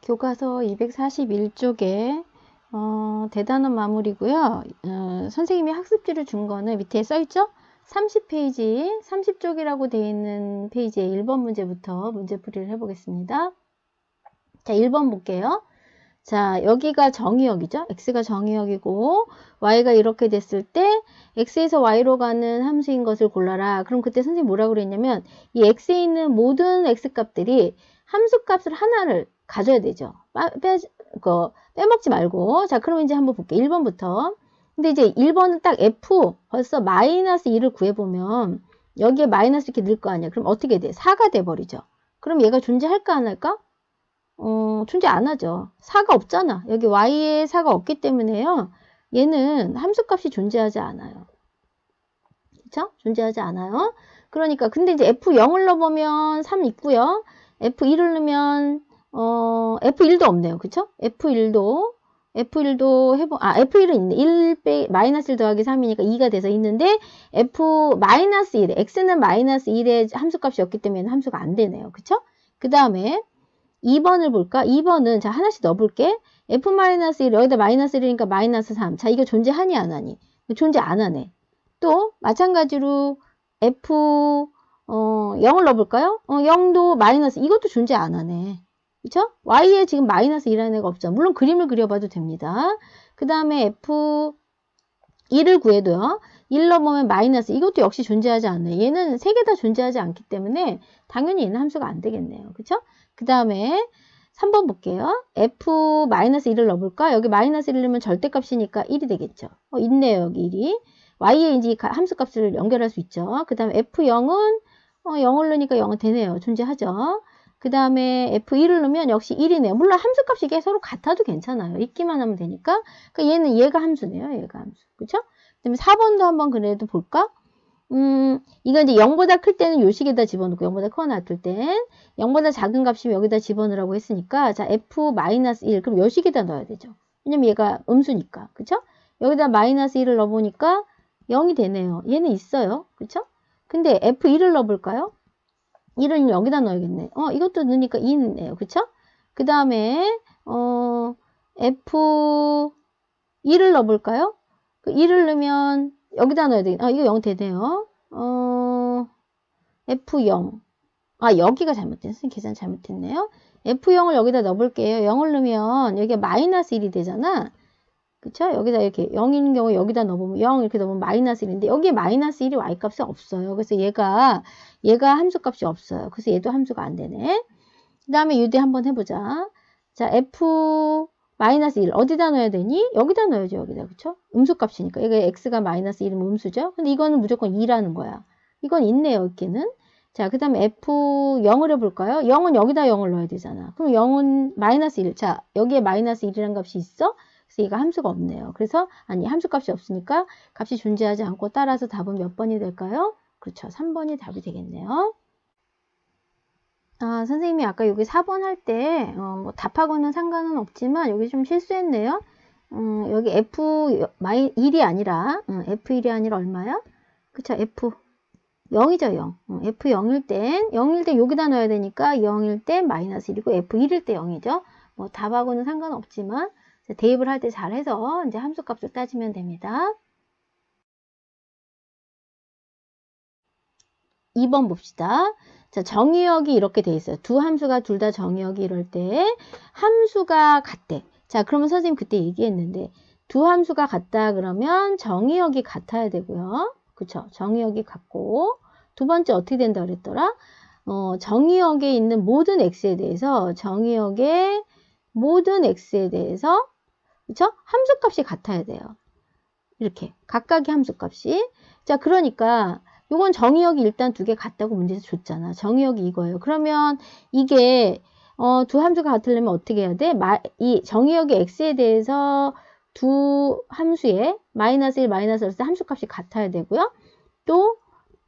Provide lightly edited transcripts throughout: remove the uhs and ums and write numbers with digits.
교과서 241쪽에 대단원 마무리고요. 선생님이 학습지를 준 거는 밑에 써있죠? 30페이지, 30쪽이라고 되어 있는 페이지의 1번 문제부터 문제풀이를 해보겠습니다. 자, 1번 볼게요. 자, 여기가 정의역이죠? x가 정의역이고 y가 이렇게 됐을 때 x에서 y로 가는 함수인 것을 골라라. 그럼 그때 선생님이 뭐라고 그랬냐면 이 x에 있는 모든 x값들이 함수값을 하나를 가져야 되죠. 빼먹지 말고. 자, 그럼 이제 한번 볼게요. 1번부터. 근데 이제 1번은 딱 f 벌써 마이너스 2를 구해보면 여기에 마이너스 이렇게 넣을 거 아니야. 그럼 어떻게 돼? 4가 돼버리죠. 그럼 얘가 존재할까 안 할까? 존재 안 하죠. 4가 없잖아. 여기 y에 4가 없기 때문에요. 얘는 함수값이 존재하지 않아요. 그쵸? 존재하지 않아요. 그러니까 근데 이제 F0을 넣어보면 3 있고요. F2를 넣으면 F1도 없네요. 그쵸? F1도 F1은 있네. 1 마이너스 1 더하기 3이니까 2가 돼서 있는데 F-1, X는 마이너스 1의 함수값이 없기 때문에 함수가 안 되네요. 그쵸? 그 다음에 2번을 볼까? 2번은 자 하나씩 넣어볼게. F-1 여기다 마이너스 1이니까 마이너스 3. 자 이거 존재하니 안 하니? 존재 안 하네. 또 마찬가지로 F 0을 넣어볼까요? 0도 마이너스 이것도 존재 안 하네. 그쵸? Y에 지금 마이너스 1이라는 애가 없죠. 물론 그림을 그려봐도 됩니다. 그 다음에 F 1을 구해도요. 1 넣어보면 마이너스 이것도 역시 존재하지 않아요. 얘는 세 개 다 존재하지 않기 때문에 당연히 얘는 함수가 안 되겠네요. 그쵸? 그 다음에 3번 볼게요. F-1을 넣어볼까? 여기 마이너스 1을 넣으면 절대값이니까 1이 되겠죠. 있네요. 여기 1이. Y에 이제 함수값을 연결할 수 있죠. 그 다음에 F0은 0을 넣으니까 0은 되네요. 존재하죠. 그 다음에 F1을 넣으면 역시 1이네요. 물론 함수값이 서로 같아도 괜찮아요. 있기만 하면 되니까. 그러니까 얘가 함수네요. 얘가 함수. 그쵸? 그 다음에 4번도 한번 그래도 볼까? 이건 이제 0보다 클 때는 요 식에다 집어넣고 0보다 커 놔둘 땐 0보다 작은 값이면 여기다 집어넣으라고 했으니까 자 F-1 그럼 요 식에다 넣어야 되죠. 왜냐면 얘가 음수니까. 그쵸? 여기다 마이너스 1을 넣어보니까 0이 되네요. 얘는 있어요. 그쵸? 근데 F1을 넣어볼까요? 1은 여기다 넣어야겠네. 이것도 넣으니까 2네요. 그쵸? 그 다음에 F2를 넣어볼까요? 그 2를 넣으면 여기다 넣어야 되겠네. 이거 0 되네요. F0. 여기가 잘못됐어요. 선생님 계산 잘못했네요. F0을 여기다 넣어볼게요. 0을 넣으면 여기가 마이너스 1이 되잖아. 그쵸? 여기다 이렇게 0인 경우 여기다 넣어보면 0 이렇게 넣으면 마이너스 1인데 여기에 마이너스 1이 y값이 없어요. 그래서 얘가 함수값이 없어요. 그래서 얘도 함수가 안 되네. 그 다음에 유대 한번 해보자. 자, F-1 어디다 넣어야 되니? 여기다 넣어야죠. 여기다. 그쵸? 음수값이니까. 이게 x가 마이너스 1이면 음수죠. 근데 이거는 무조건 2라는 거야. 이건 있네요. 있기는. 자, 그 다음에 F0을 해볼까요? 0은 여기다 0을 넣어야 되잖아. 그럼 0은 마이너스 1. 자, 여기에 마이너스 1이라는 값이 있어? 그래서 얘가 함수가 없네요. 그래서 함수값이 없으니까 값이 존재하지 않고 따라서 답은 몇 번이 될까요? 그렇죠. 3번이 답이 되겠네요. 선생님이 아까 여기 4번 할 때, 뭐 답하고는 상관은 없지만, 여기 좀 실수했네요. 여기 F1이 아니라, F1이 아니라 얼마야? 그쵸, F0이죠, 0. F0일 땐 여기다 넣어야 되니까, 0일 땐 마이너스 1이고, F1일 때 0이죠. 뭐 답하고는 상관없지만, 대입을 할 때 잘해서 이제 함수값을 따지면 됩니다. 2번 봅시다. 자, 정의역이 이렇게 돼 있어요. 두 함수가 둘 다 정의역이 이럴 때 함수가 같대. 자, 그러면 선생님 그때 얘기했는데 두 함수가 같다 그러면 정의역이 같아야 되고요. 그쵸? 정의역이 같고 두 번째 어떻게 된다 그랬더라? 정의역에 있는 모든 x에 대해서 정의역의 모든 x에 대해서 그쵸? 함수값이 같아야 돼요. 이렇게 각각의 함수값이. 자, 그러니까 요건 정의역이 일단 두 개 같다고 문제에서 줬잖아. 정의역이 이거예요. 그러면 이게 두 함수가 같으려면 어떻게 해야 돼? 이 정의역의 x에 대해서 두 함수의 마이너스 1, 마이너스 1 함수값이 같아야 되고요. 또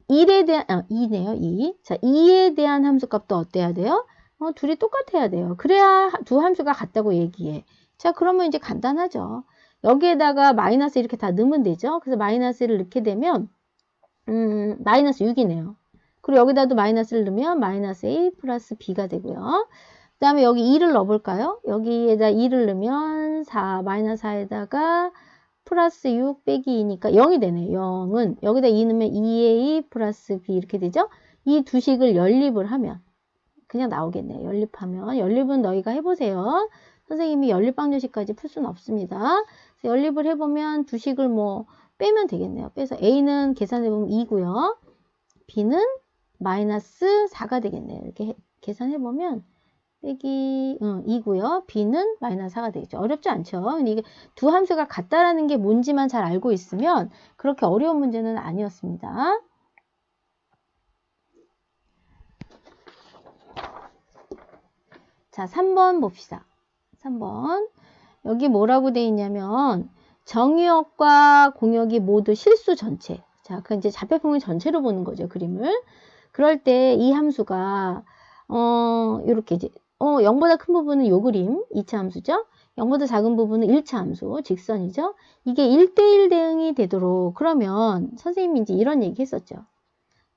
1에 대한 2네요. 2. 자, 2에 대한 함수값도 어때야 돼요? 둘이 똑같아야 돼요. 그래야 두 함수가 같다고 얘기해. 자, 그러면 이제 간단하죠. 여기에다가 마이너스 이렇게 다 넣으면 되죠. 그래서 마이너스를 넣게 되면 마이너스 6이네요. 그리고 여기다도 마이너스를 넣으면 마이너스 A 플러스 B가 되고요. 그 다음에 여기 2를 넣어볼까요? 여기에다 2를 넣으면 4, 마이너스 4에다가 플러스 6 빼기 2니까 0이 되네요. 0은 여기다 2 넣으면 2a 플러스 b 이렇게 되죠? 이 두 식을 연립을 하면 그냥 나오겠네요. 연립하면. 연립은 너희가 해보세요. 선생님이 연립방정식까지 풀 수는 없습니다. 연립을 해보면 두 식을 뭐 빼면 되겠네요. 빼서 a는 계산해보면 2고요. b는 마이너스 4가 되겠네요. 이렇게 계산해보면 빼기 2고요. b는 마이너스 4가 되겠죠. 어렵지 않죠. 근데 이게 두 함수가 같다라는 게 뭔지만 잘 알고 있으면 그렇게 어려운 문제는 아니었습니다. 자, 3번 봅시다. 3번. 여기 뭐라고 돼 있냐면 정의역과 공역이 모두 실수 전체. 자, 그 이제 좌표평면 전체로 보는 거죠, 그림을. 그럴 때 이 함수가 이렇게 이제 0보다 큰 부분은 요 그림, 2차 함수죠. 0보다 작은 부분은 1차 함수, 직선이죠. 이게 1대1 대응이 되도록 그러면 선생님이 이제 이런 얘기 했었죠.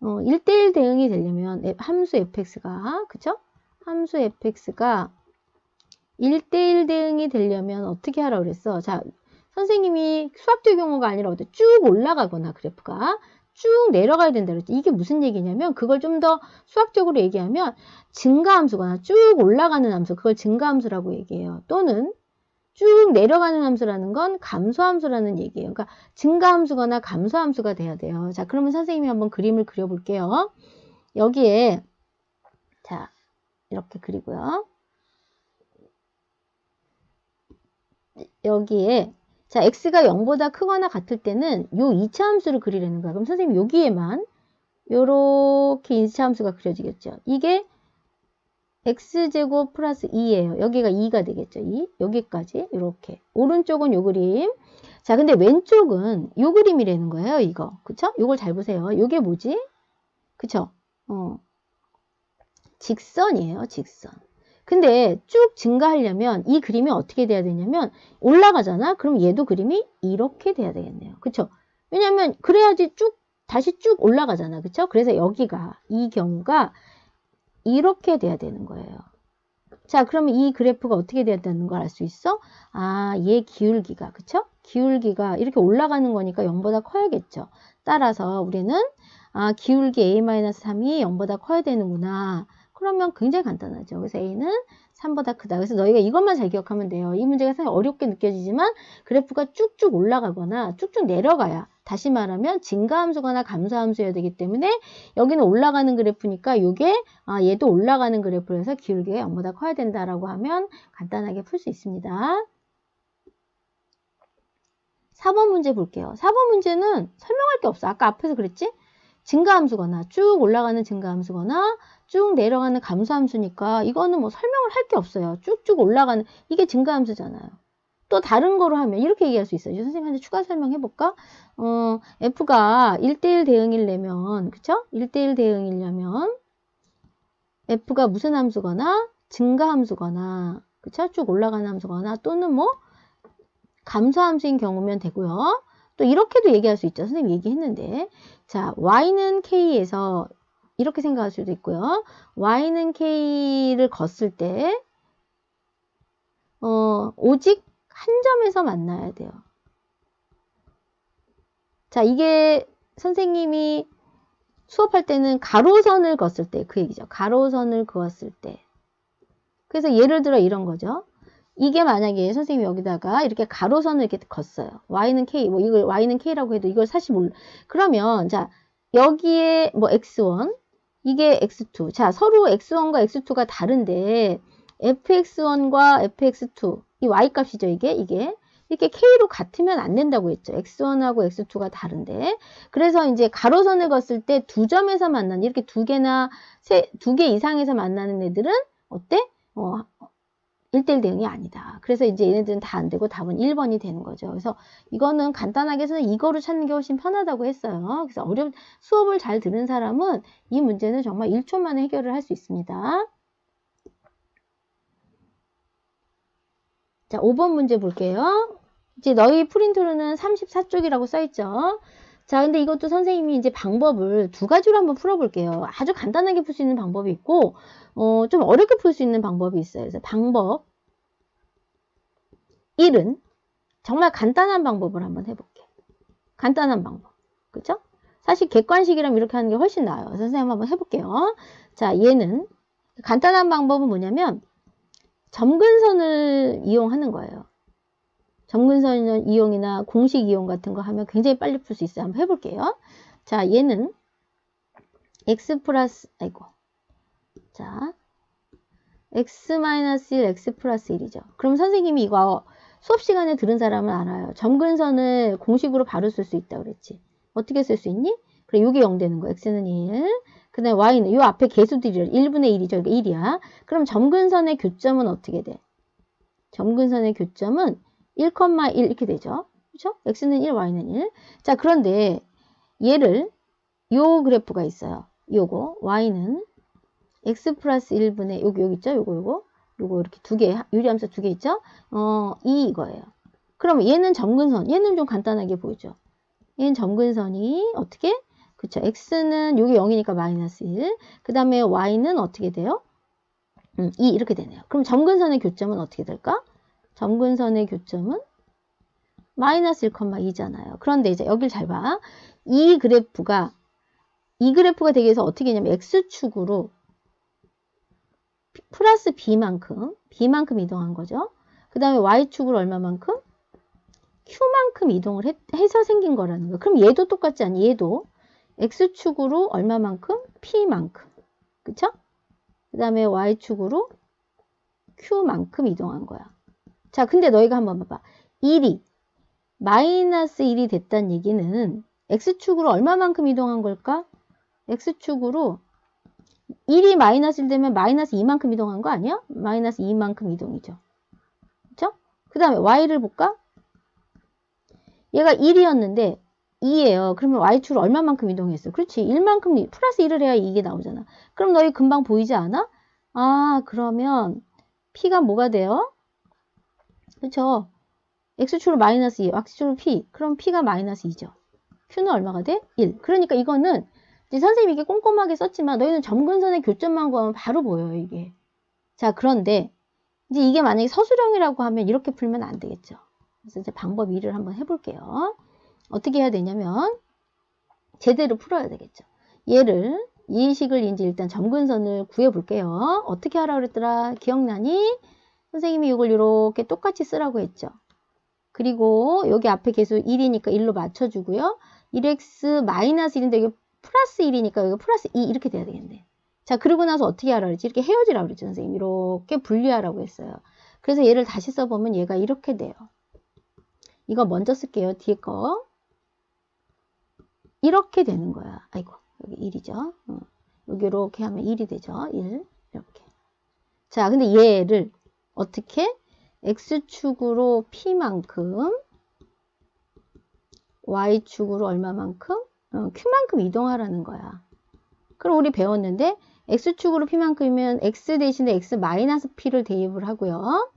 1대1 대응이 되려면 함수 fx가 그쵸? 함수 fx가 1대1 대응이 되려면 어떻게 하라고 그랬어? 자, 선생님이 수학적 경우가 아니라 쭉 올라가거나 그래프가 쭉 내려가야 된다 그랬죠. 이게 무슨 얘기냐면 그걸 좀 더 수학적으로 얘기하면 증가함수거나 쭉 올라가는 함수, 그걸 증가함수라고 얘기해요. 또는 쭉 내려가는 함수라는 건 감소함수라는 얘기예요. 그러니까 증가함수거나 감소함수가 돼야 돼요. 자, 그러면 선생님이 한번 그림을 그려볼게요. 여기에 자, 이렇게 그리고요. 여기에 자, x가 0보다 크거나 같을 때는 요 2차 함수를 그리려는 거야. 그럼 선생님 여기에만 요렇게 2차 함수가 그려지겠죠. 이게 x제곱 플러스 2예요. 여기가 2가 되겠죠. 2. 여기까지 이렇게. 오른쪽은 요 그림. 자, 근데 왼쪽은 요 그림이라는 거예요. 이거. 그쵸? 요걸 잘 보세요. 요게 뭐지? 그쵸? 직선이에요. 직선. 근데 쭉 증가하려면 이 그림이 어떻게 돼야 되냐면 올라가잖아. 그럼 얘도 그림이 이렇게 돼야 되겠네요. 그쵸? 왜냐면 그래야지 다시 쭉 올라가잖아. 그쵸? 그래서 여기가 이 경우가 이렇게 돼야 되는 거예요. 자, 그러면 이 그래프가 어떻게 돼야 되는 걸 알 수 있어? 아, 얘 기울기가 그쵸? 기울기가 이렇게 올라가는 거니까 0보다 커야겠죠. 따라서 우리는 기울기 a-3이 0보다 커야 되는구나. 그러면 굉장히 간단하죠. 그래서 a는 3보다 크다. 그래서 너희가 이것만 잘 기억하면 돼요. 이 문제가 상당히 어렵게 느껴지지만 그래프가 쭉쭉 올라가거나 쭉쭉 내려가야 다시 말하면 증가함수거나 감소함수여야 되기 때문에 여기는 올라가는 그래프니까 이게 얘도 올라가는 그래프라서 기울기가 0보다 커야 된다라고 하면 간단하게 풀 수 있습니다. 4번 문제 볼게요. 4번 문제는 설명할 게 없어. 아까 앞에서 그랬지? 증가함수거나 쭉 올라가는 증가함수거나 쭉 내려가는 감소함수니까 이거는 뭐 설명을 할 게 없어요. 쭉쭉 올라가는 이게 증가함수잖아요. 또 다른 거로 하면 이렇게 얘기할 수 있어요. 선생님한테 추가 설명해볼까? F가 1대1 대응이려면 그쵸? 1대1 대응이려면 F가 무슨 함수거나 증가함수거나 그쵸? 쭉 올라가는 함수거나 또는 뭐 감소함수인 경우면 되고요. 또 이렇게도 얘기할 수 있죠. 선생님 얘기했는데 자, y는 k에서 이렇게 생각할 수도 있고요. y는 k를 걷을 때 오직 한 점에서 만나야 돼요. 자, 이게 선생님이 수업할 때는 가로선을 걷을 때 그 얘기죠. 가로선을 그었을 때. 그래서 예를 들어 이런 거죠. 이게 만약에 선생님이 여기다가 이렇게 가로선을 이렇게 걷어요. y는 k, 뭐 이걸 y는 k라고 해도 이걸 사실 몰라. 그러면 자, 여기에 뭐 x1, 이게 x2. 자, 서로 x1과 x2가 다른데 fx1과 fx2, 이 y 값이죠, 이게. 이렇게 k로 같으면 안 된다고 했죠. x1하고 x2가 다른데. 그래서 이제 가로선을 걷을 때 두 점에서 만나는, 이렇게 두 개 이상에서 만나는 애들은 어때? 1대1 대응이 아니다. 그래서 이제 얘네들은 다 안 되고 답은 1번이 되는 거죠. 그래서 이거는 간단하게 해서 이거를 찾는 게 훨씬 편하다고 했어요. 그래서 수업을 잘 들은 사람은 이 문제는 정말 1초 만에 해결을 할 수 있습니다. 자, 5번 문제 볼게요. 이제 너희 프린트로는 34쪽이라고 써있죠. 자, 근데 이것도 선생님이 이제 방법을 두 가지로 한번 풀어볼게요. 아주 간단하게 풀 수 있는 방법이 있고, 좀 어렵게 풀 수 있는 방법이 있어요. 그래서 방법 1은 정말 간단한 방법을 한번 해볼게요. 간단한 방법. 그쵸? 사실 객관식이라면 이렇게 하는 게 훨씬 나아요. 선생님 한번 해볼게요. 자, 얘는 간단한 방법은 뭐냐면 점근선을 이용하는 거예요. 점근선 이용이나 공식 이용 같은 거 하면 굉장히 빨리 풀 수 있어요. 한번 해볼게요. 자, 얘는 x 플러스, 아이고. 자, x-1, x 플러스 1이죠. 그럼 선생님이 이거 수업 시간에 들은 사람은 알아요. 점근선을 공식으로 바로 쓸 수 있다고 그랬지. 어떻게 쓸 수 있니? 그래, 요게 0 되는 거. x는 1. 그 다음에 y는 요 앞에 개수들이 1분의 1이죠. 이게 1이야. 그럼 점근선의 교점은 어떻게 돼? 점근선의 교점은 1,1 이렇게 되죠. 그렇죠? x는 1, y는 1. 자, 그런데 얘를 요 그래프가 있어요. 요거 y는 x 플러스 1분의 여기 있죠? 요거 이렇게 두 개, 유리함수 두 개 있죠? 2 이거예요. 그럼 얘는 점근선, 얘는 좀 간단하게 보이죠? 얘는 점근선이 어떻게? 그쵸? x는 요게 0이니까 마이너스 1. 그 다음에 y는 어떻게 돼요? 2 이렇게 되네요. 그럼 점근선의 교점은 어떻게 될까? 점근선의 교점은 마이너스 1,2잖아요. 그런데 이제 여길 잘 봐. 이 그래프가 되기 위해서 어떻게 했냐면 x축으로 플러스 b만큼 이동한 거죠. 그 다음에 y축으로 얼마만큼? q만큼 이동을 해서 생긴 거라는 거예요. 그럼 얘도 똑같지 않니? 얘도 x축으로 얼마만큼? p만큼. 그쵸? 그 다음에 y축으로 q만큼 이동한 거야. 자, 근데 너희가 한번 봐봐. 1이 마이너스 1이 됐다는 얘기는 x축으로 얼마만큼 이동한 걸까? x축으로 1이 마이너스 1 되면 마이너스 2만큼 이동한 거 아니야? 마이너스 2만큼 이동이죠. 그쵸? 그 다음에 y를 볼까? 얘가 1이었는데 2예요. 그러면 y축으로 얼마만큼 이동했어? 그렇지. 1만큼 플러스 1을 해야 이게 나오잖아. 그럼 너희 금방 보이지 않아? 아, 그러면 p가 뭐가 돼요? 그쵸? x축으로 마이너스 2, y축으로 p. 그럼 p가 마이너스 2죠. q는 얼마가 돼? 1. 그러니까 이거는 이제 선생님이 이게 꼼꼼하게 썼지만 너희는 점근선의 교점만 구하면 바로 보여요, 이게. 자, 그런데 이제 이게 만약에 서술형이라고 하면 이렇게 풀면 안 되겠죠. 그래서 이제 방법 2를 한번 해볼게요. 어떻게 해야 되냐면 제대로 풀어야 되겠죠. 얘를 이 식을 이제 일단 점근선을 구해볼게요. 어떻게 하라고 그랬더라? 기억나니? 선생님이 이걸 이렇게 똑같이 쓰라고 했죠. 그리고 여기 앞에 계수 1이니까 1로 맞춰주고요. 1x 마이너스 1인데 여기 플러스 1이니까 여기 플러스 2 이렇게 돼야 되겠네. 자, 그러고 나서 어떻게 하라고 그랬지? 이렇게 헤어지라고 그랬죠, 선생님. 이렇게 분리하라고 했어요. 그래서 얘를 다시 써보면 얘가 이렇게 돼요. 이거 먼저 쓸게요, 뒤에 거. 이렇게 되는 거야. 아이고, 여기 1이죠. 여기 이렇게 하면 1이 되죠. 1. 이렇게. 자, 근데 얘를 어떻게? x축으로 p만큼, y축으로 얼마만큼? q만큼 이동하라는 거야. 그럼 우리 배웠는데 x축으로 p만큼이면 x 대신에 x 마이너스 p를 대입을 하고요.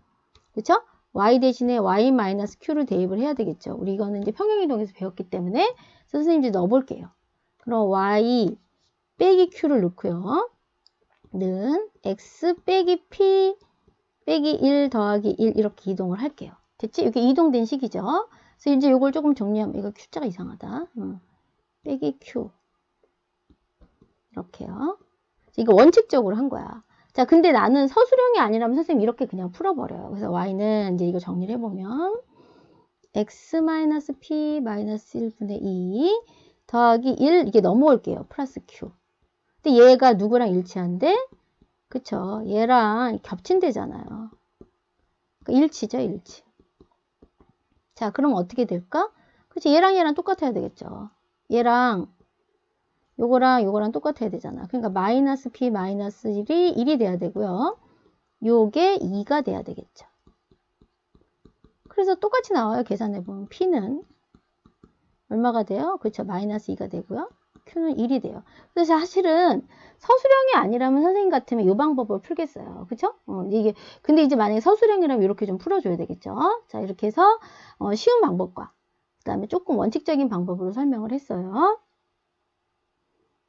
그렇죠? y 대신에 y 마이너스 q를 대입을 해야 되겠죠. 우리 이거는 이제 평행이동에서 배웠기 때문에 선생님 이제 넣어볼게요. 그럼 y 빼기 q를 넣고요. 는 x 빼기 p 빼기 1 더하기 1 이렇게 이동을 할게요. 됐지? 이게 이동된 식이죠. 그래서 이제 이걸 조금 정리하면 이거 q자가 이상하다. 빼기 q 이렇게요. 이거 원칙적으로 한 거야. 자, 근데 나는 서술형이 아니라면 선생님 이렇게 그냥 풀어버려요. 그래서 y는 이제 이거 정리를 해보면 x-p 1분의 2 더하기 1 이게 넘어올게요. 플러스 q. 근데 얘가 누구랑 일치한데? 그쵸? 얘랑 겹친대잖아요. 그러니까 일치죠, 일치. 자, 그럼 어떻게 될까? 그치? 얘랑 얘랑 똑같아야 되겠죠. 얘랑 요거랑 똑같아야 되잖아. 그러니까 마이너스 p 마이너스 1이 1이 돼야 되고요. 요게 2가 돼야 되겠죠. 그래서 똑같이 나와요. 계산해보면 p는 얼마가 돼요? 그렇죠. 마이너스 2가 되고요. q는 1이 돼요. 그래서 사실은 서술형이 아니라면 선생님 같으면 이 방법을 풀겠어요. 그쵸? 근데 이제 만약에 서술형이라면 이렇게 좀 풀어줘야 되겠죠. 자, 이렇게 해서 쉬운 방법과 그 다음에 조금 원칙적인 방법으로 설명을 했어요.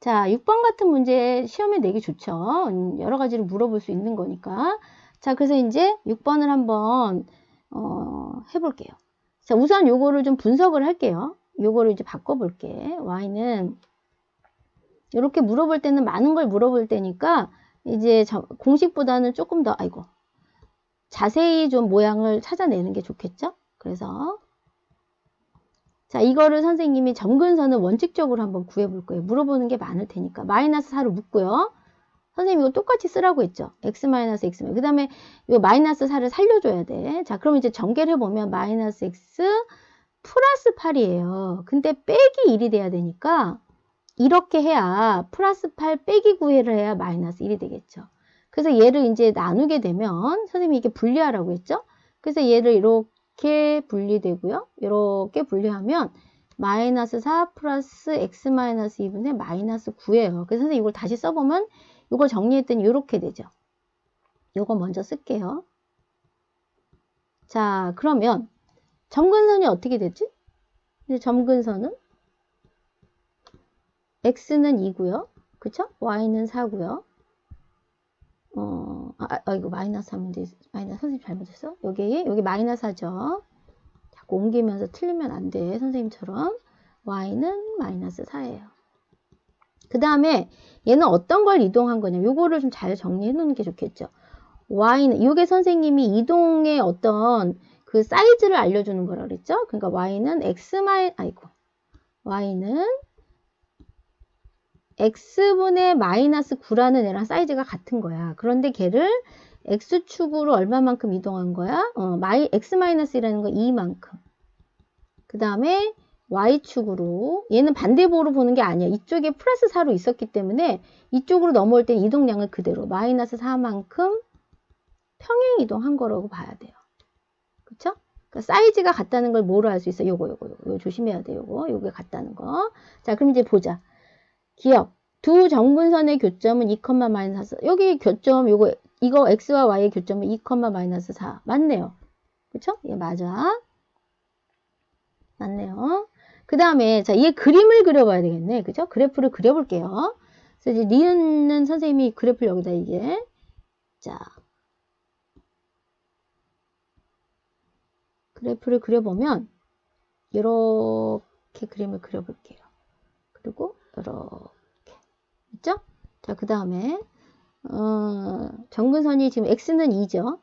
자, 6번 같은 문제 시험에 내기 좋죠. 여러 가지로 물어볼 수 있는 거니까. 자, 그래서 이제 6번을 한번 해볼게요. 자, 우선 요거를 좀 분석을 할게요. 요거를 이제 바꿔볼게. y는 이렇게 물어볼 때는 많은 걸 물어볼 때니까 이제 공식보다는 조금 더 자세히 좀 모양을 찾아내는 게 좋겠죠. 그래서 자, 이거를 선생님이 점근선을 원칙적으로 한번 구해볼 거예요. 물어보는 게 많을 테니까. 마이너스 4로 묶고요. 선생님 이거 똑같이 쓰라고 했죠. x 마이너스 x. 그 다음에 이 마이너스 4를 살려줘야 돼. 자, 그럼 이제 전개를 해보면 마이너스 x 플러스 8이에요. 근데 빼기 1이 돼야 되니까 이렇게 해야 플러스 8 빼기 9를 해야 마이너스 1이 되겠죠. 그래서 얘를 이제 나누게 되면 선생님이 이게 분리하라고 했죠. 그래서 얘를 이렇게 분리되고요. 이렇게 분리하면 마이너스 4 플러스 x 마이너스 2분의 마이너스 9예요. 그래서 선생님 이걸 다시 써보면 이걸 정리했더니 이렇게 되죠. 이거 먼저 쓸게요. 자, 그러면 점근선이 어떻게 되지? 이제 점근선은 x는 2고요. 그쵸? y는 4고요. 이거 마이너스 하면 돼. 마이너스 선생님 잘못했어? 여기 마이너스 하죠. 자꾸 옮기면서 틀리면 안 돼. 선생님처럼. y는 마이너스 4예요. 그 다음에 얘는 어떤 걸 이동한 거냐. 요거를 좀 잘 정리해 놓는 게 좋겠죠. y는, 요게 선생님이 이동의 어떤 그 사이즈를 알려주는 거라 그랬죠. 그러니까 y는 y는 x분의 마이너스 9라는 애랑 사이즈가 같은 거야. 그런데 걔를 x축으로 얼마만큼 이동한 거야? x-1이라는 거 2만큼. 그 다음에 y축으로, 얘는 반대보로 보는 게 아니야. 이쪽에 플러스 4로 있었기 때문에 이쪽으로 넘어올 때 이동량을 그대로 마이너스 4만큼 평행 이동한 거라고 봐야 돼요. 그쵸? 그러니까 사이즈가 같다는 걸 뭐로 알 수 있어? 요거 조심해야 돼. 요게 같다는 거. 자, 그럼 이제 보자. 기억. 두 점근선의 교점은 2, 마이너스 4. 여기 교점, 이거 x와 y의 교점은 2, 마이너스 4. 맞네요. 그쵸? 예, 맞아. 맞네요. 그 다음에, 자, 얘 그림을 그려봐야 되겠네. 그죠? 그래프를 그려볼게요. 그래서 이제 니은은 선생님이 그래프를 여기다 이게. 자. 그래프를 그려보면, 이렇게 그림을 그려볼게요. 그리고, 이렇게. 있죠? 자, 그 다음에, 점근선이 지금 x는 2죠.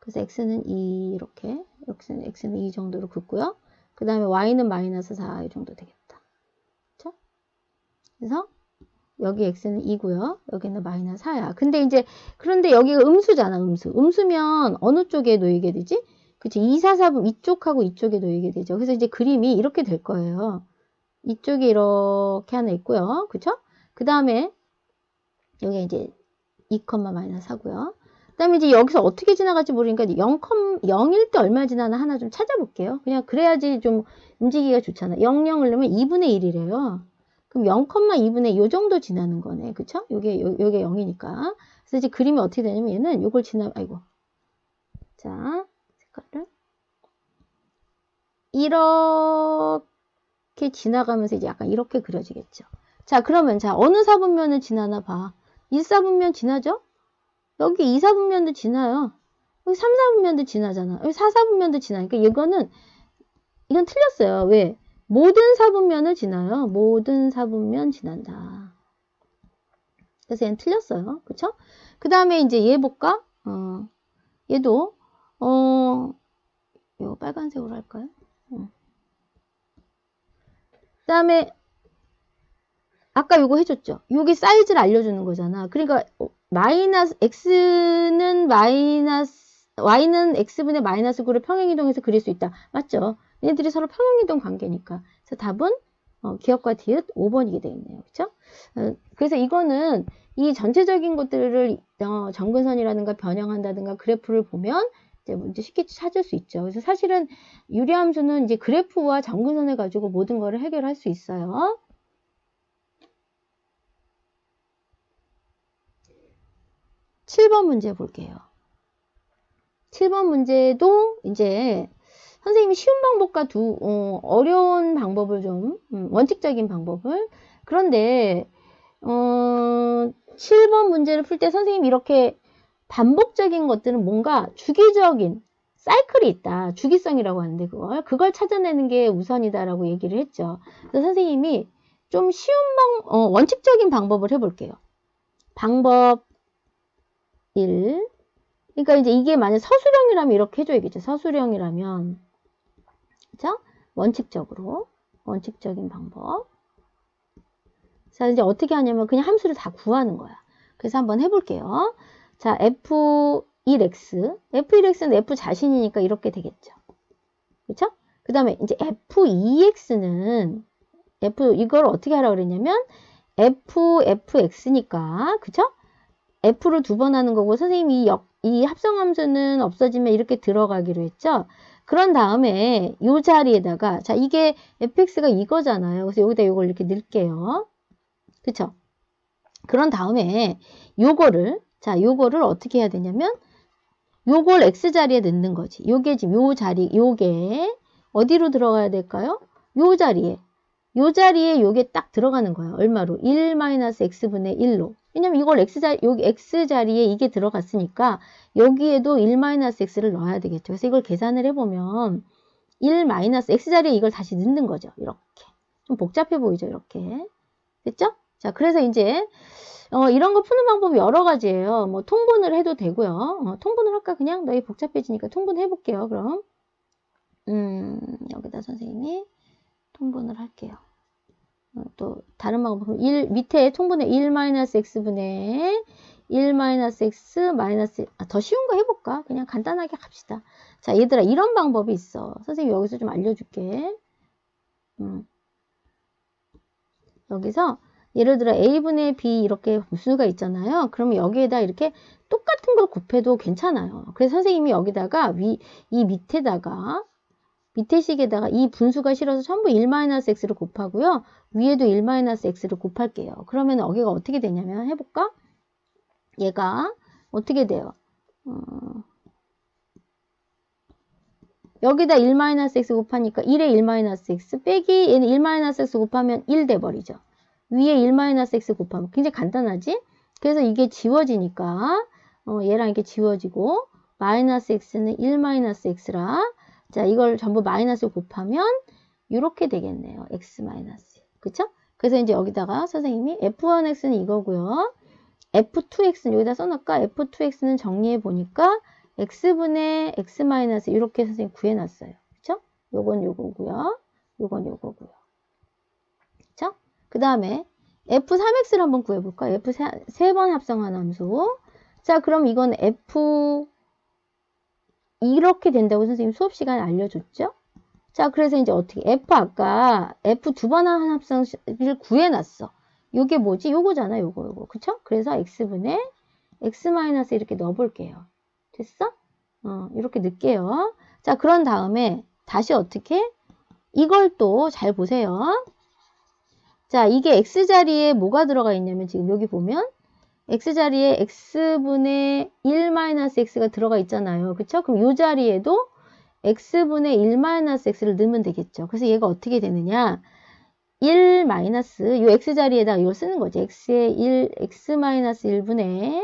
그래서 x는 2 이렇게, x는 2 정도로 긋고요. 그 다음에 y는 마이너스 4 이 정도 되겠다. 그렇죠? 그래서 여기 x는 2고요. 여기는 마이너스 4야. 그런데 여기가 음수잖아, 음수. 음수면 어느 쪽에 놓이게 되지? 그치? 2, 4, 4분 이쪽하고 이쪽에 놓이게 되죠. 그래서 이제 그림이 이렇게 될 거예요. 이쪽이 이렇게 하나 있고요. 그쵸? 그 다음에 여기 이제 2, 마이너스 4고요. 그 다음에 이제 여기서 어떻게 지나갈지 모르니까 0일 때 얼마 지나나 하나 좀 찾아볼게요. 그냥 그래야지 좀 움직이기가 좋잖아. 00을 넣으면 2분의 1이래요. 그럼 0,2분의 요 정도 지나는 거네. 그쵸? 요게 0이니까. 그래서 이제 그림이 어떻게 되냐면 얘는 요걸 자, 색깔을. 이렇게 지나가면서 이제 약간 이렇게 그려지겠죠. 자, 그러면 어느 사분면을 지나나 봐. 1사분면 지나죠? 여기 2사분면도 지나요. 여기 3사분면도 지나잖아. 여기 4사분면도 지나니까 이건 틀렸어요. 왜? 모든 사분면을 지나요. 모든 사분면 지난다. 그래서 얘는 틀렸어요. 그쵸? 그 다음에 이제 얘 볼까? 얘도 이거 빨간색으로 할까요? 그 다음에 아까 요거 해줬죠. 요게 사이즈를 알려주는 거잖아. 그러니까 y는 x분의 마이너스 9를 평행이동해서 그릴 수 있다. 맞죠? 얘네들이 서로 평행이동 관계니까. 그래서 답은 기억과 디귿 5번이게 되어 있네요. 그렇죠? 그래서 이거는 이 전체적인 것들을 점근선이라든가 변형한다든가 그래프를 보면 이제 문제 쉽게 찾을 수 있죠. 그래서 사실은 유리함수는 이제 그래프와 점근선을 가지고 모든 거를 해결할 수 있어요. 7번 문제 볼게요. 7번 문제도 이제 선생님이 쉬운 방법과 어려운 방법을 좀 원칙적인 방법을 그런데 7번 문제를 풀 때 선생님이 이렇게 반복적인 것들은 뭔가 주기적인 사이클이 있다. 주기성이라고 하는데 그걸 찾아내는 게 우선이다라고 얘기를 했죠. 그래서 선생님이 좀 쉬운 원칙적인 방법을 해볼게요. 방법 1. 그러니까 이제 이게 만약 서술형이라면 이렇게 해줘야겠죠. 서술형이라면. 그죠? 원칙적인 방법. 자, 이제 어떻게 하냐면 그냥 함수를 다 구하는 거야. 그래서 한번 해볼게요. 자, F1x. F1x는 F 자신이니까 이렇게 되겠죠. 그쵸? 그 다음에 이제 F2x는 이걸 어떻게 하라고 그랬냐면 fx니까, 그쵸? F를 두 번 하는 거고, 선생님이 이 합성함수는 없어지면 이렇게 들어가기로 했죠? 그런 다음에 이 자리에다가, 자, 이게 fx가 이거잖아요. 그래서 여기다 이걸 이렇게 넣을게요. 그쵸? 그런 다음에 요거를 어떻게 해야 되냐면 요걸 x자리에 넣는 거지. 요게 지금 요 자리, 요게 어디로 들어가야 될까요? 요 자리에 요게 딱 들어가는 거예요. 얼마로? 1-x분의 1로. 왜냐면 이걸 여기 x자리에 이게 들어갔으니까 여기에도 1-x를 넣어야 되겠죠. 그래서 이걸 계산을 해보면 1-x자리에 이걸 다시 넣는 거죠. 이렇게. 좀 복잡해 보이죠? 이렇게. 됐죠? 자, 그래서 이제 이런 거 푸는 방법이 여러 가지예요. 뭐 통분을 해도 되고요. 통분을 할까? 그냥 너희 복잡해지니까 통분해 볼게요. 그럼 여기다 선생님이 통분을 할게요. 또 다른 방법은 밑에 통분의 1-x분의 1-x 더 쉬운 거 해볼까? 그냥 간단하게 갑시다. 자, 얘들아, 이런 방법이 있어. 선생님 여기서 좀 알려줄게. 여기서 예를 들어 a분의 b 이렇게 무수가 있잖아요. 그러면 여기에다 이렇게 똑같은 걸 곱해도 괜찮아요. 그래서 선생님이 여기다가 이 밑에 식에다가 이 분수가 싫어서 전부 1-x를 곱하고요. 위에도 1-x를 곱할게요. 그러면 여기가 어떻게 되냐면 해볼까? 얘가 어떻게 돼요? 여기다 1-x 곱하니까 1에 1-x 빼기 얘는 1-x 곱하면 1 돼버리죠. 위에 1-x 곱하면 굉장히 간단하지? 그래서 이게 지워지니까 얘랑 이렇게 지워지고 -x는 1-x라 자 이걸 전부 마이너스 곱하면 이렇게 되겠네요. x 마이너스. 그쵸? 그래서 이제 여기다가 선생님이 f1x는 이거고요. f2x는 여기다 써놓을까? f2x는 정리해 보니까 x분의 x 마이너스 이렇게 선생님 구해놨어요. 그쵸? 요건 요거고요. 요건 요거고요. 그쵸? 그 다음에 f3x를 한번 구해볼까? f 세 번 합성한 함수. 자, 그럼 이건 f 이렇게 된다고 선생님 수업 시간에 알려줬죠? 자, 그래서 이제 어떻게 아까 f 두 번 한 합성을 구해놨어. 요게 뭐지? 요거잖아, 요거. 그쵸? 그래서 x분의 x 마이너스 이렇게 넣어볼게요. 됐어? 이렇게 넣을게요. 자, 그런 다음에 다시 어떻게? 이걸 또 잘 보세요. 자, 이게 x자리에 뭐가 들어가 있냐면 지금 여기 보면 x자리에 x분의 1-x가 들어가 있잖아요. 그쵸? 그럼 이 자리에도 x분의 1-x를 넣으면 되겠죠. 그래서 얘가 어떻게 되느냐? 1- 요 x자리에다 이걸 쓰는 거죠. x의 x-1분의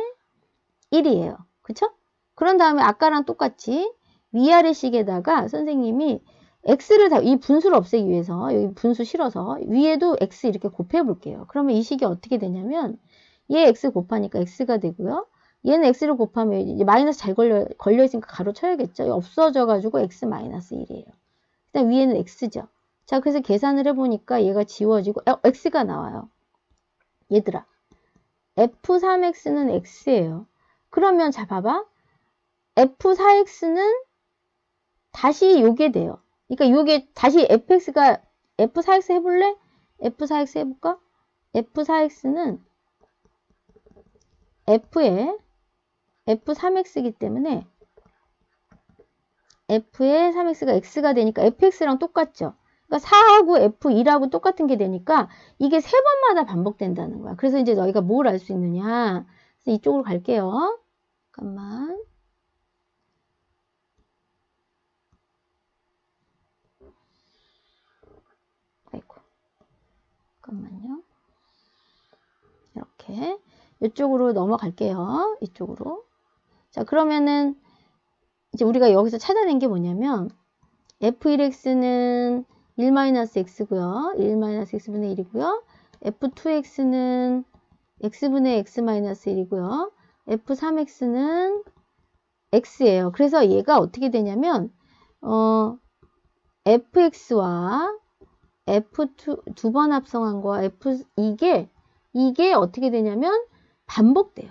1이에요. 그쵸? 그런 다음에 아까랑 똑같이 위아래 식에다가 선생님이 x를 이 분수를 없애기 위해서 여기 분수 실어서 위에도 x 이렇게 곱해 볼게요. 그러면 이 식이 어떻게 되냐면 얘 x 곱하니까 x가 되고요. 얘는 x를 곱하면 이제 마이너스 잘 걸려 있으니까 가로 쳐야겠죠. 없어져 가지고 x 마이너스 1이에요. 그다음 위에는 x죠. 자, 그래서 계산을 해보니까 얘가 지워지고 x가 나와요. 얘들아, f3x는 x예요. 그러면 자 봐봐. f4x는 다시 요게 돼요. 그러니까 요게 다시 fx가 f4x 해볼래? f4x 해볼까? f4x는 f에 f3x이기 때문에 f의 3x가 x가 되니까 fx랑 똑같죠. 그러니까 4하고 f2하고 똑같은 게 되니까 이게 세 번마다 반복된다는 거야. 그래서 이제 너희가 뭘 알 수 있느냐. 그래서 이쪽으로 갈게요. 잠깐만. 아이고. 잠깐만요. 이쪽으로 넘어갈게요. 이쪽으로. 자, 그러면은 이제 우리가 여기서 찾아낸 게 뭐냐면 f1x는 1-x고요. 1-x분의 1이고요. f2x는 x분의 x-1이고요. f3x는 x예요. 그래서 얘가 어떻게 되냐면 fx와 f2 두 번 합성한 거와 이게 어떻게 되냐면 반복돼요.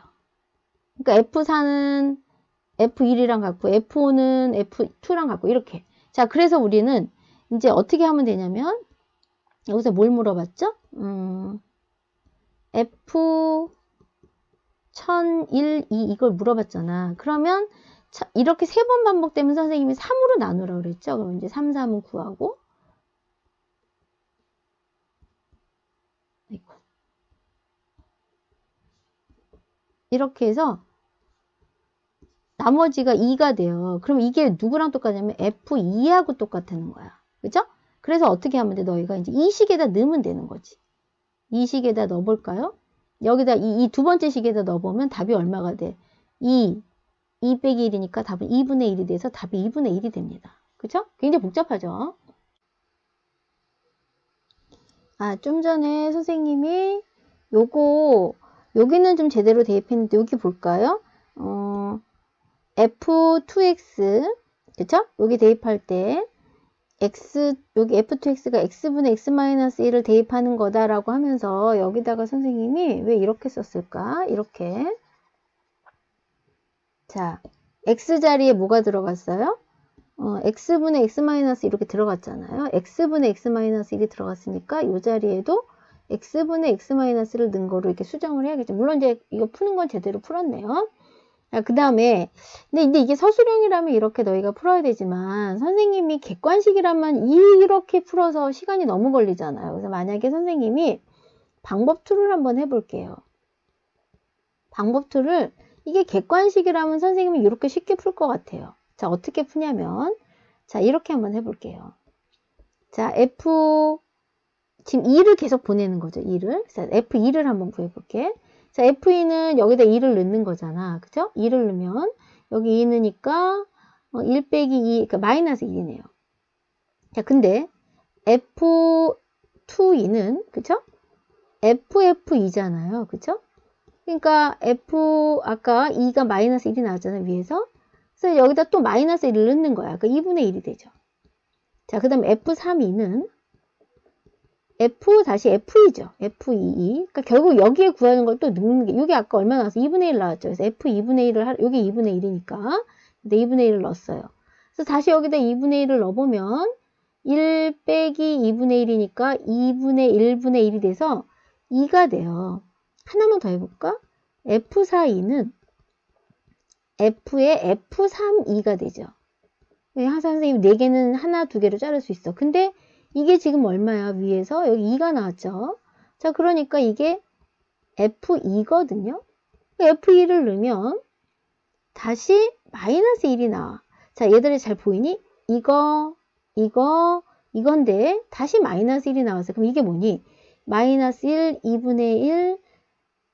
그러니까 f4는 f1이랑 같고 f5는 f2랑 같고 이렇게. 자, 그래서 우리는 이제 어떻게 하면 되냐면 여기서 뭘 물어봤죠? f 1001, 2 이걸 물어봤잖아. 그러면 이렇게 3번 반복되면 선생님이 3으로 나누라 그랬죠. 그럼 이제 3, 3은 9하고 이렇게 해서 나머지가 2가 돼요. 그럼 이게 누구랑 똑같냐면 F2하고 똑같다는 거야. 그죠? 그래서 어떻게 하면 돼? 너희가 이제 이 식에다 넣으면 되는 거지. 이 식에다 넣어볼까요? 여기다 이 두 번째 식에다 넣어보면 답이 얼마가 돼? 2 빼기 1이니까 답은 2분의 1이 돼서 답이 2분의 1이 됩니다. 그죠? 굉장히 복잡하죠? 아, 좀 전에 선생님이 여기는 좀 제대로 대입했는데 여기 볼까요? f2x 그쵸? 여기 대입할 때 여기 f2x가 x분의 x-1을 대입하는 거다라고 하면서 여기다가 선생님이 왜 이렇게 썼을까? 이렇게 자, x 자리에 뭐가 들어갔어요? x분의 x-1 이렇게 들어갔잖아요. x분의 x-1이 들어갔으니까 이 자리에도 x분의 x-를 넣은 거로 이렇게 수정을 해야겠죠. 물론 이제 이거 푸는 건 제대로 풀었네요. 그 다음에 근데 이게 서술형이라면 이렇게 너희가 풀어야 되지만 선생님이 객관식이라면 이렇게 풀어서 시간이 너무 걸리잖아요. 그래서 만약에 선생님이 방법 2를 한번 해볼게요. 방법 2를 이게 객관식이라면 선생님이 이렇게 쉽게 풀 것 같아요. 자, 어떻게 푸냐면 자, 이렇게 한번 해볼게요. 자, 지금 2를 계속 보내는 거죠. 2를. 자, F2를 한번 구해볼게. 자, F2는 여기다 2를 넣는 거잖아. 그죠? 2를 넣으면 여기 2 넣으니까 1 빼기 2, 그러니까 마이너스 1이네요. 자, 근데 F2는 그죠? FF2잖아요. 그죠? 그러니까 아까 2가 마이너스 1이 나왔잖아요. 위에서. 그래서 여기다 또 마이너스 1을 넣는 거야. 그러니까 2분의 1이 되죠. 자, 그 다음에 F32는 다시 F2죠. F22. 그러니까 결국 여기에 구하는 걸 또 넣는 게, 여기 아까 얼마 나와서 2분의 1 나왔죠. 그래서 F2분의 1을, 여기 2분의 1이니까. 근데 2분의 1을 넣었어요. 그래서 다시 여기다 2분의 1을 넣어보면 1 빼기 2분의 1이니까 2분의 1분의 1이 돼서 2가 돼요. 하나만 더 해볼까? F42는 F의 F32가 되죠. 항상 선생님 4개는 하나, 2개로 자를 수 있어. 근데 이게 지금 얼마야? 위에서 여기 2가 나왔죠. 자, 그러니까 이게 F2거든요. F2를 넣으면 다시 마이너스 1이 나와. 자, 얘들이 잘 보이니? 이건데 다시 마이너스 1이 나왔어요. 그럼 이게 뭐니? 마이너스 1, 2분의 1,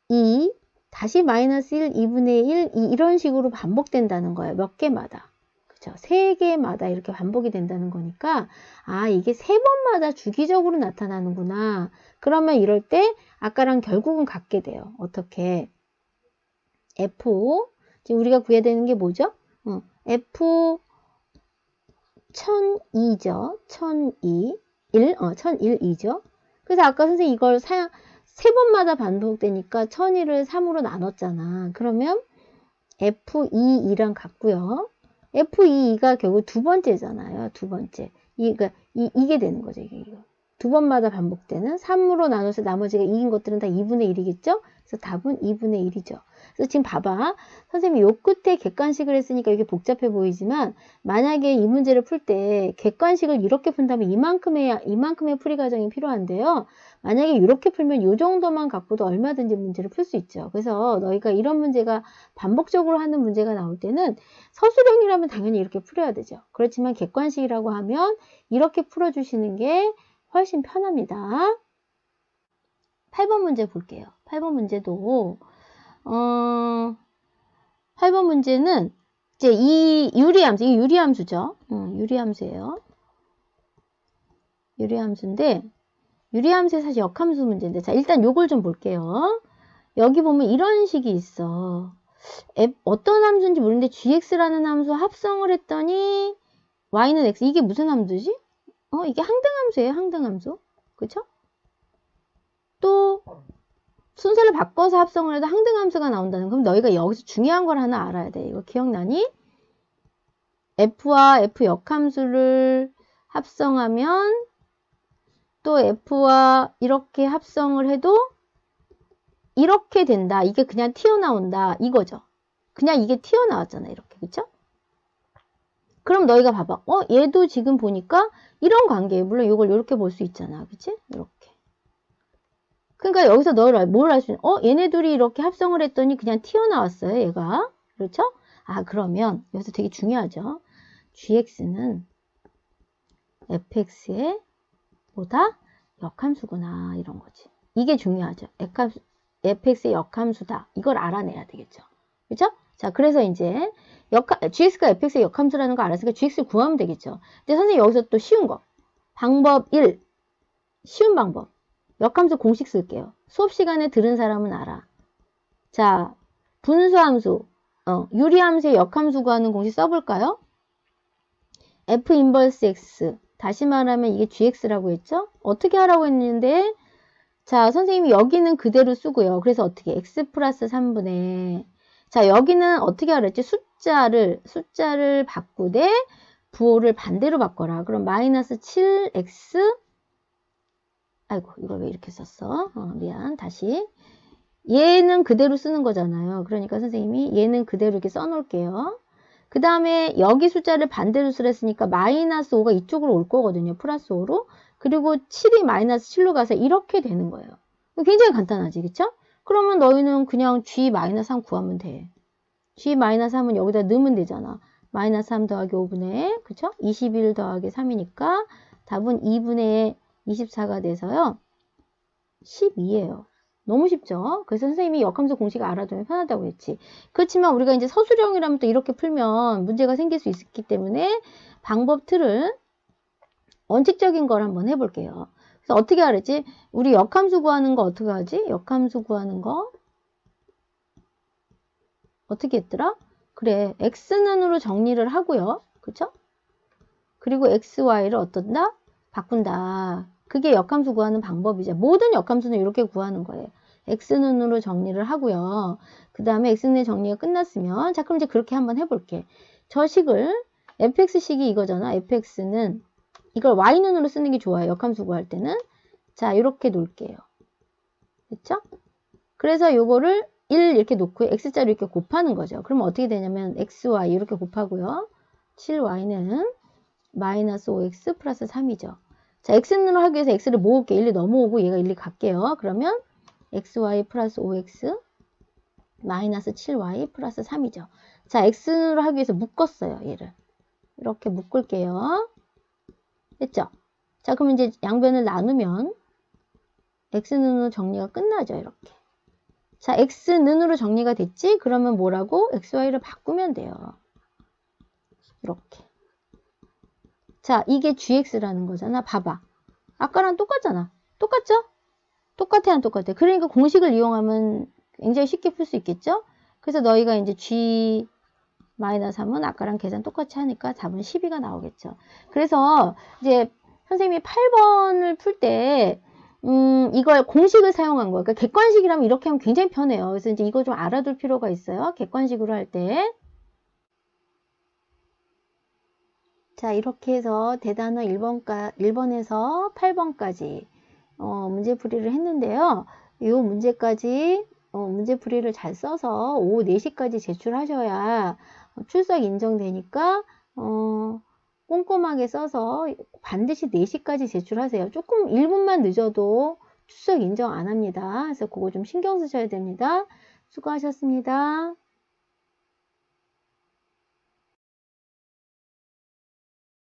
2, 다시 마이너스 1, 2분의 1, 2 이런 식으로 반복된다는 거예요. 몇 개마다. 그쵸? 3개마다 이렇게 반복이 된다는 거니까 아, 이게 3번마다 주기적으로 나타나는구나. 그러면 이럴 때 아까랑 결국은 같게 돼요. 어떻게? F 지금 우리가 구해야 되는 게 뭐죠? F 1002죠. 1002 1001이죠. 그래서 아까 선생님 이걸 3번마다 반복되니까 1001을 3으로 나눴잖아. 그러면 F22랑 같고요. F22가 결국 두 번째잖아요. 두 번째. 그러니까 이게 되는 거죠. 이게. 두 번마다 반복되는 3으로 나눠서 나머지가 이긴 것들은 다 2분의 1이겠죠? 그래서 답은 2분의 1이죠. 그래서 지금 봐봐. 선생님이 요 끝에 객관식을 했으니까 이게 복잡해 보이지만 만약에 이 문제를 풀 때 객관식을 이렇게 푼다면 이만큼의 풀이 과정이 필요한데요. 만약에 이렇게 풀면 이 정도만 갖고도 얼마든지 문제를 풀 수 있죠. 그래서 너희가 이런 문제가 반복적으로 하는 문제가 나올 때는 서술형이라면 당연히 이렇게 풀어야 되죠. 그렇지만 객관식이라고 하면 이렇게 풀어주시는 게 훨씬 편합니다. 8번 문제 볼게요. 8번 문제도 8번 문제는 이제 이 유리함수, 이 유리함수죠. 유리함수예요. 유리함수인데, 유리함수의 사실 역함수 문제인데, 자, 일단 요걸 좀 볼게요. 여기 보면 이런 식이 있어. 어떤 함수인지 모르는데 gx라는 함수 합성을 했더니 y는 x. 이게 무슨 함수지? 이게 항등함수예요. 항등함수. 그쵸? 또 순서를 바꿔서 합성을 해도 항등함수가 나온다는. 그럼 너희가 여기서 중요한 걸 하나 알아야 돼. 이거 기억나니? f와 f 역함수를 합성하면 또 f와 이렇게 합성을 해도 이렇게 된다. 이게 그냥 튀어나온다. 이거죠. 그냥 이게 튀어나왔잖아. 이렇게. 그쵸? 그럼 너희가 봐봐. 얘도 지금 보니까 이런 관계예요. 물론 이걸 이렇게 볼 수 있잖아. 그치? 이렇게. 그러니까 여기서 너를 뭘 알 수 있는? 얘네 둘이 이렇게 합성을 했더니 그냥 튀어나왔어요. 얘가. 그렇죠? 그러면 여기서 되게 중요하죠. gx는 fx의 보다 역함수구나. 이런 거지. 이게 중요하죠. fx의 역함수다. 이걸 알아내야 되겠죠. 그렇죠? 자, 그래서 이제 gx가 fx의 역함수라는 거 알았으니까 gx를 구하면 되겠죠. 근데 선생님 여기서 또 쉬운 거. 방법 1. 쉬운 방법. 역함수 공식 쓸게요. 수업 시간에 들은 사람은 알아. 자, 분수함수, 유리함수의 역함수 구하는 공식 써볼까요? f 인버스 x. 다시 말하면 이게 gx라고 했죠? 어떻게 하라고 했는데, 자, 선생님이 여기는 그대로 쓰고요. 그래서 어떻게? x 플러스 3분의. 자, 여기는 어떻게 하라 했지? 숫자를 바꾸되 부호를 반대로 바꿔라. 그럼 마이너스 7x. 아이고, 이걸 왜 이렇게 썼어? 미안. 다시. 얘는 그대로 쓰는 거잖아요. 그러니까 선생님이 얘는 그대로 이렇게 써놓을게요. 그 다음에 여기 숫자를 반대로 쓰랬으니까 마이너스 5가 이쪽으로 올 거거든요. 플러스 5로. 그리고 7이 마이너스 7로 가서 이렇게 되는 거예요. 굉장히 간단하지, 그쵸? 그러면 너희는 그냥 g-3 구하면 돼. g-3은 여기다 넣으면 되잖아. 마이너스 3 더하기 5분의, 그쵸? 21 더하기 3이니까 답은 2분의 24가 돼서요. 12예요. 너무 쉽죠? 그래서 선생님이 역함수 공식을 알아두면 편하다고 했지. 그렇지만 우리가 이제 서술형이라면 또 이렇게 풀면 문제가 생길 수 있기 때문에 방법 틀을 원칙적인 걸 한번 해볼게요. 그래서 어떻게 하랬지? 우리 역함수 구하는 거 어떻게 하지? 역함수 구하는 거 어떻게 했더라? 그래, x는으로 정리를 하고요. 그쵸? 그리고 x, y를 어떤다? 바꾼다. 그게 역함수 구하는 방법이죠. 모든 역함수는 이렇게 구하는 거예요. x는으로 정리를 하고요. 그 다음에 x는의 정리가 끝났으면, 자, 그럼 이제 그렇게 한번 해볼게. 저 식을, fx식이 이거잖아. fx는, 이걸 y는으로 쓰는 게 좋아요. 역함수 구할 때는. 자, 이렇게 놓을게요. 됐죠? 그래서 요거를 1 이렇게 놓고 x자로 이렇게 곱하는 거죠. 그러면 어떻게 되냐면, xy 이렇게 곱하고요. 7y는 마이너스 5x 플러스 3이죠. 자, x는으로 하기 위해서 x를 모을게. 1이 넘어오고 얘가 1이 갈게요. 그러면 xy 플러스 5x 마이너스 7y 플러스 3이죠. 자, x는으로 하기 위해서 묶었어요. 얘를. 이렇게 묶을게요. 됐죠? 자, 그럼 이제 양변을 나누면 x는으로 정리가 끝나죠. 이렇게. 자, x는으로 정리가 됐지? 그러면 뭐라고? xy를 바꾸면 돼요. 이렇게. 자, 이게 gx라는 거잖아. 봐봐. 아까랑 똑같잖아. 똑같죠? 똑같아, 안 똑같아? 그러니까 공식을 이용하면 굉장히 쉽게 풀 수 있겠죠? 그래서 너희가 이제 g-3은 아까랑 계산 똑같이 하니까 답은 12가 나오겠죠. 그래서 이제 선생님이 8번을 풀 때, 이걸 공식을 사용한 거예요. 그러니까 객관식이라면 이렇게 하면 굉장히 편해요. 그래서 이제 이거 좀 알아둘 필요가 있어요. 객관식으로 할 때. 자, 이렇게 해서 대단어 1번에서 8번까지 문제풀이를 했는데요. 이 문제까지 문제풀이를 잘 써서 오후 4시까지 제출하셔야 출석 인정되니까 꼼꼼하게 써서 반드시 4시까지 제출하세요. 조금 1분만 늦어도 출석 인정 안 합니다. 그래서 그거 좀 신경 쓰셔야 됩니다. 수고하셨습니다.